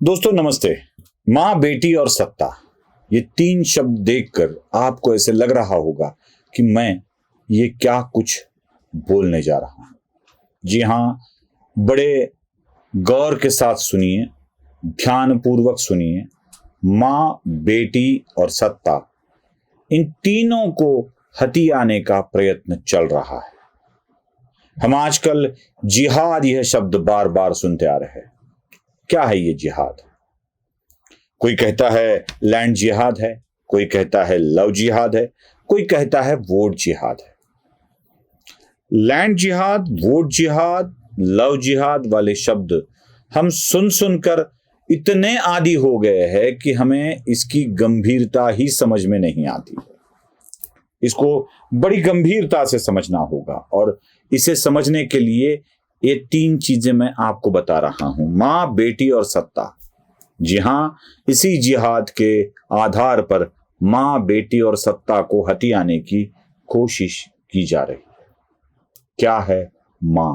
दोस्तों नमस्ते। मां, बेटी और सत्ता, ये तीन शब्द देखकर आपको ऐसे लग रहा होगा कि मैं ये क्या कुछ बोलने जा रहा हूं। जी हां, बड़े गौर के साथ सुनिए, ध्यानपूर्वक सुनिए। मां, बेटी और सत्ता, इन तीनों को हथियाने का प्रयत्न चल रहा है। हम आजकल जिहाद यह शब्द बार बार सुनते आ रहे हैं। क्या है ये जिहाद? कोई कहता है लैंड जिहाद है, कोई कहता है लव जिहाद है, कोई कहता है वोट जिहाद है। लैंड जिहाद, वोट जिहाद, लव जिहाद वाले शब्द हम सुन सुनकर इतने आदी हो गए हैं कि हमें इसकी गंभीरता ही समझ में नहीं आती है। इसको बड़ी गंभीरता से समझना होगा और इसे समझने के लिए ये तीन चीजें मैं आपको बता रहा हूं। मां, बेटी और सत्ता। जी हां, इसी जिहाद के आधार पर मां, बेटी और सत्ता को हथियाने की कोशिश की जा रही है। क्या है मां?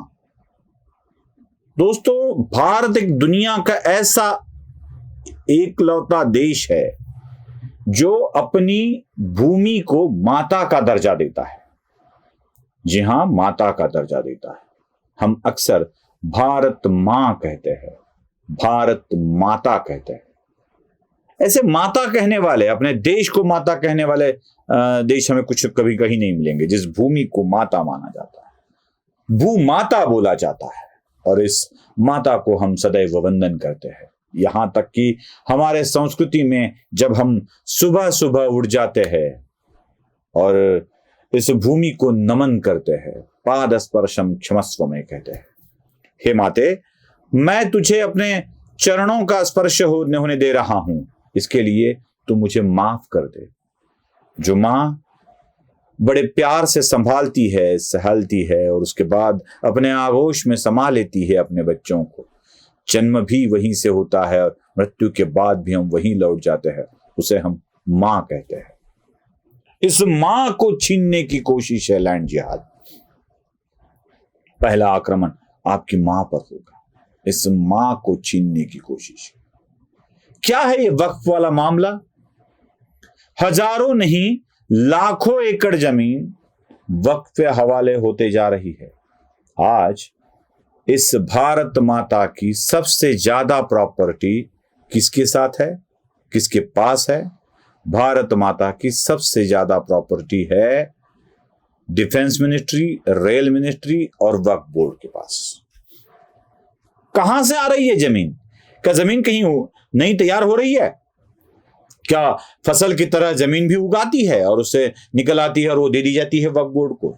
दोस्तों, भारत एक दुनिया का ऐसा एकलौता देश है जो अपनी भूमि को माता का दर्जा देता है। जी हां, माता का दर्जा देता है। हम अक्सर भारत मां कहते हैं, भारत माता कहते हैं। ऐसे माता कहने वाले, अपने देश को माता कहने वाले देश हमें कुछ कभी कहीं नहीं मिलेंगे जिस भूमि को माता माना जाता है। भू माता बोला जाता है और इस माता को हम सदैव वंदन करते हैं। यहां तक कि हमारे संस्कृति में जब हम सुबह सुबह उठ जाते हैं और इस भूमि को नमन करते हैं, पाद स्पर्शम क्षमस्व में कहते हैं, हे माते, मैं तुझे अपने चरणों का स्पर्श होने दे रहा हूं, इसके लिए तू मुझे माफ कर दे। जो मां बड़े प्यार से संभालती है, सहलती है और उसके बाद अपने आगोश में समा लेती है अपने बच्चों को। जन्म भी वहीं से होता है और मृत्यु के बाद भी हम वहीं लौट जाते हैं, उसे हम मां कहते हैं। इस मां को छीनने की कोशिश है लैंड जिहाद। पहला आक्रमण आपकी मां पर होगा। इस मां को छीनने की कोशिश। क्या है ये वक्फ वाला मामला? हजारों नहीं, लाखों एकड़ जमीन वक्फ के हवाले होते जा रही है। आज इस भारत माता की सबसे ज्यादा प्रॉपर्टी किसके साथ है, किसके पास है? भारत माता की सबसे ज्यादा प्रॉपर्टी है डिफेंस मिनिस्ट्री, रेल मिनिस्ट्री और वक्फ बोर्ड के पास। कहां से आ रही है जमीन? क्या जमीन कहीं नहीं तैयार हो रही है? क्या फसल की तरह जमीन भी उगाती है और उससे निकल आती है और वो दे दी जाती है वक्फ बोर्ड को?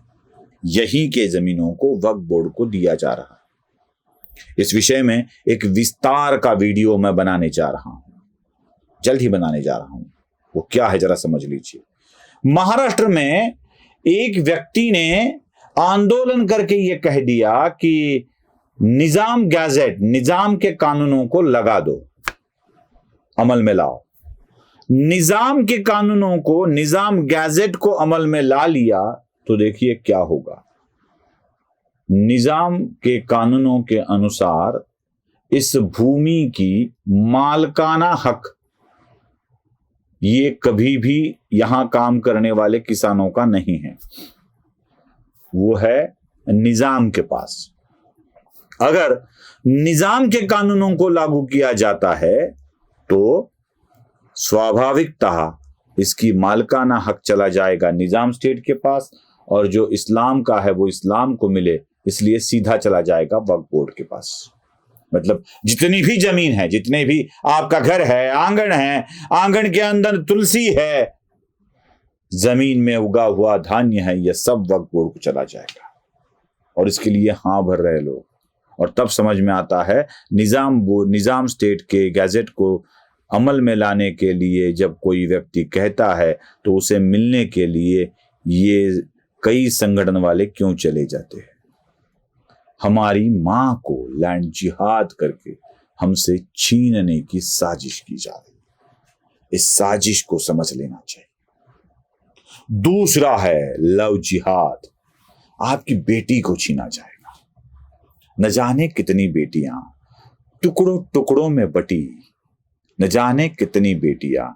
यहीं के जमीनों को वक्फ बोर्ड को दिया जा रहा है। इस विषय में एक विस्तार का वीडियो मैं बनाने जा रहा हूं, जल्द ही बनाने जा रहा हूं। वो क्या है जरा समझ लीजिए। महाराष्ट्र में एक व्यक्ति ने आंदोलन करके यह कह दिया कि निजाम गैजेट, निजाम के कानूनों को लगा दो, अमल में लाओ। निजाम के कानूनों को, निजाम गैजेट को अमल में ला लिया तो देखिए क्या होगा। निजाम के कानूनों के अनुसार इस भूमि की मालकाना हक ये कभी भी यहां काम करने वाले किसानों का नहीं है, वो है निजाम के पास। अगर निजाम के कानूनों को लागू किया जाता है तो स्वाभाविकतः इसकी मालकाना हक चला जाएगा निजाम स्टेट के पास, और जो इस्लाम का है वो इस्लाम को मिले इसलिए सीधा चला जाएगा वक्फ बोर्ड के पास। मतलब जितनी भी जमीन है, जितने भी आपका घर है, आंगन के अंदर तुलसी है, जमीन में उगा हुआ धान्य है, यह सब वक्फ बोर्ड को चला जाएगा। और इसके लिए हां भर रहे लोग। और तब समझ में आता है निजाम स्टेट के गैजेट को अमल में लाने के लिए जब कोई व्यक्ति कहता है तो उसे मिलने के लिए ये कई संगठन वाले क्यों चले जाते हैं। हमारी मां को लैंड जिहाद करके हमसे छीनने की साजिश की जा रही है। इस साजिश को समझ लेना चाहिए। दूसरा है लव जिहाद। आपकी बेटी को छीना जाएगा। न जाने कितनी बेटियां टुकड़ों टुकड़ों में बटी न जाने कितनी बेटियां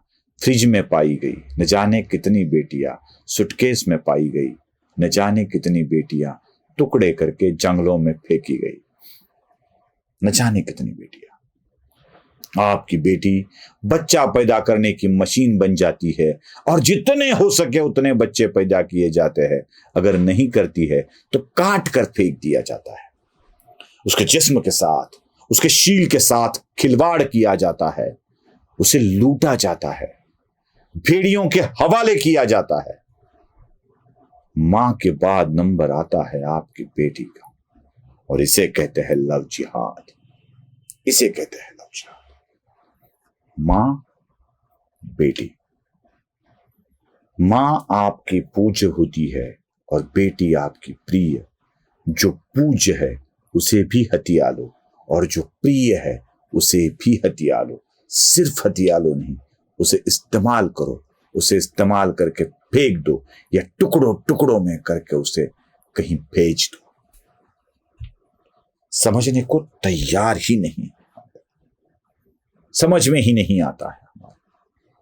फ्रिज में पाई गई, न जाने कितनी बेटियां सुटकेस में पाई गई, न जाने कितनी बेटियां टुकड़े करके जंगलों में फेंकी गई। न जाने कितनी बेटियां। आपकी बेटी बच्चा पैदा करने की मशीन बन जाती है और जितने हो सके उतने बच्चे पैदा किए जाते हैं। अगर नहीं करती है तो काट कर फेंक दिया जाता है। उसके जिस्म के साथ, उसके शील के साथ खिलवाड़ किया जाता है, उसे लूटा जाता है, भेड़ियों के हवाले किया जाता है। मां के बाद नंबर आता है आपकी बेटी का, और इसे कहते हैं लव जिहाद। इसे कहते हैं लव जिहाद। मां, बेटी। मां आपकी पूज्य होती है और बेटी आपकी प्रिय। जो पूज्य है उसे भी हत्या लो, और जो प्रिय है उसे भी हत्या लो। सिर्फ हत्या लो नहीं, उसे इस्तेमाल करो, उसे इस्तेमाल करके फेंक दो, या टुकड़ों टुकड़ों में करके उसे कहीं भेज दो। समझने को तैयार ही नहीं, समझ में ही नहीं आता है।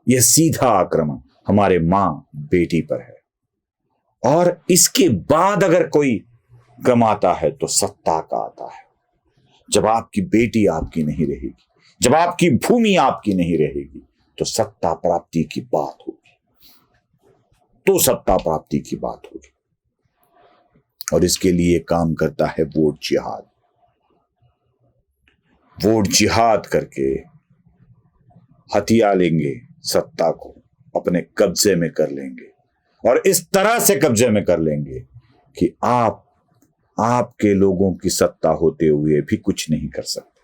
यह सीधा आक्रमण हमारे मां बेटी पर है। और इसके बाद अगर कोई क्रम आता है तो सत्ता का आता है। जब आपकी बेटी आपकी नहीं रहेगी, जब आपकी भूमि आपकी नहीं रहेगी, तो सत्ता प्राप्ति की बात होगी, तो सत्ता प्राप्ति की बात होगी। और इसके लिए काम करता है वोट जिहाद। वोट जिहाद करके हथिया लेंगे, सत्ता को अपने कब्जे में कर लेंगे, और इस तरह से कब्जे में कर लेंगे कि आपके लोगों की सत्ता होते हुए भी कुछ नहीं कर सकते।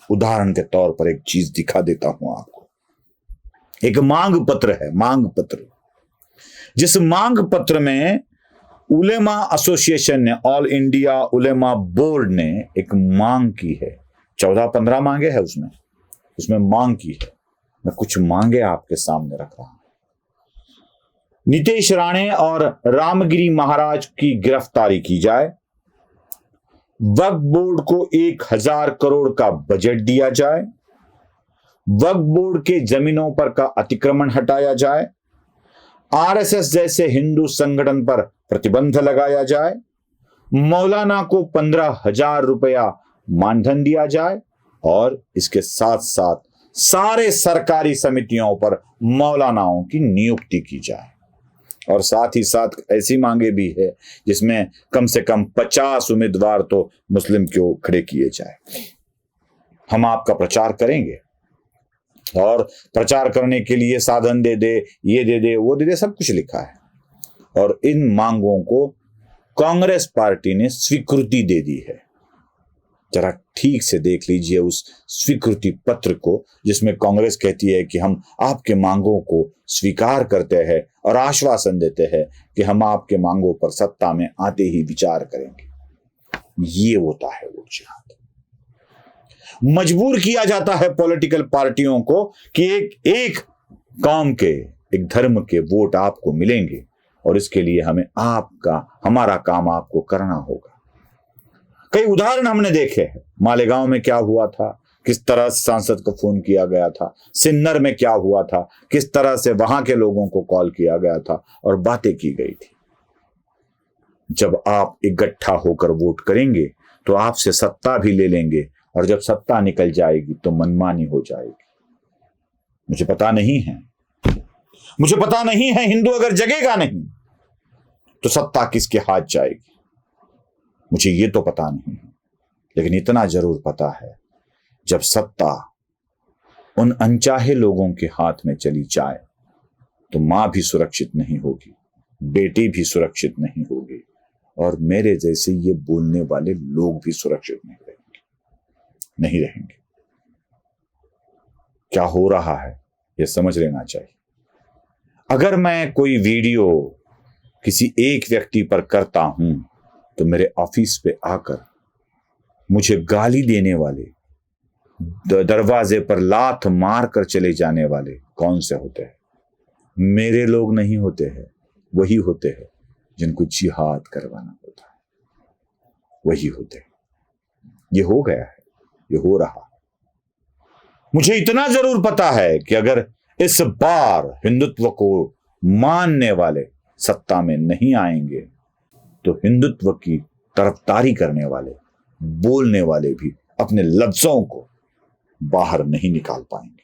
उदाहरण के तौर पर एक चीज दिखा देता हूं आपको। एक मांग पत्र है, मांग पत्र। जिस मांग पत्र में उलेमा एसोसिएशन ने, ऑल इंडिया उलेमा बोर्ड ने एक मांग की है। 14-15 मांगे है उसमें मांग की है। मैं कुछ मांगे आपके सामने रख रहा हूं। नितेश राणे और रामगिरी महाराज की गिरफ्तारी की जाए। वक्फ बोर्ड को 1000 करोड़ का बजट दिया जाए। वक्फ बोर्ड के जमीनों पर का अतिक्रमण हटाया जाए। आरएसएस जैसे हिंदू संगठन पर प्रतिबंध लगाया जाए। मौलाना को 15,000 रुपया मानधन दिया जाए, और इसके साथ साथ सारे सरकारी समितियों पर मौलानाओं की नियुक्ति की जाए। और साथ ही साथ ऐसी मांगे भी है जिसमें कम से कम 50 उम्मीदवार तो मुस्लिम क्यों खड़े किए जाए। हम आपका प्रचार करेंगे, और प्रचार करने के लिए साधन दे दे, ये दे दे, वो दे दे, सब कुछ लिखा है। और इन मांगों को कांग्रेस पार्टी ने स्वीकृति दे दी है। जरा ठीक से देख लीजिए उस स्वीकृति पत्र को, जिसमें कांग्रेस कहती है कि हम आपके मांगों को स्वीकार करते हैं और आश्वासन देते हैं कि हम आपके मांगों पर सत्ता में आते ही विचार करेंगे। ये होता है वोट जिहाद। मजबूर किया जाता है पॉलिटिकल पार्टियों को कि एक कौम के, एक धर्म के वोट आपको मिलेंगे, और इसके लिए हमारा काम आपको करना होगा। कई उदाहरण हमने देखे हैं। मालेगांव में क्या हुआ था, किस तरह सांसद को फोन किया गया था। सिन्नर में क्या हुआ था, किस तरह से वहां के लोगों को कॉल किया गया था और बातें की गई थी। जब आप इकट्ठा होकर वोट करेंगे तो आपसे सत्ता भी ले लेंगे, और जब सत्ता निकल जाएगी तो मनमानी हो जाएगी। मुझे पता नहीं है हिंदू अगर जगेगा नहीं तो सत्ता किसके हाथ जाएगी। मुझे ये तो पता नहीं है, लेकिन इतना जरूर पता है, जब सत्ता उन अनचाहे लोगों के हाथ में चली जाए तो मां भी सुरक्षित नहीं होगी, बेटी भी सुरक्षित नहीं होगी, और मेरे जैसे ये बोलने वाले लोग भी सुरक्षित नहीं रहेंगे। क्या हो रहा है ये समझ लेना चाहिए। अगर मैं कोई वीडियो किसी एक व्यक्ति पर करता हूं तो मेरे ऑफिस पे आकर मुझे गाली देने वाले, दरवाजे पर लात मार कर चले जाने वाले कौन से होते हैं? मेरे लोग नहीं होते हैं, वही होते हैं जिनको जिहाद करवाना होता है, वही होते हैं। ये हो गया है, ये हो रहा। मुझे इतना जरूर पता है कि अगर इस बार हिंदुत्व को मानने वाले सत्ता में नहीं आएंगे तो हिंदुत्व की तरफदारी करने वाले, बोलने वाले भी अपने लफ्जों को बाहर नहीं निकाल पाएंगे।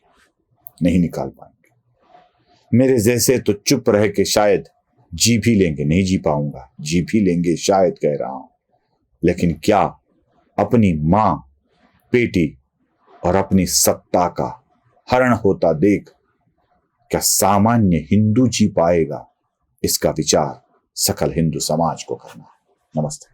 मेरे जैसे तो चुप रह के शायद जी भी लेंगे, नहीं जी पाऊंगा, जी भी लेंगे शायद कह रहा हूं, लेकिन क्या अपनी मां, बेटी और अपनी सत्ता का हरण होता देख क्या सामान्य हिंदू जी पाएगा? इसका विचार सकल हिंदू समाज को करना है। नमस्ते।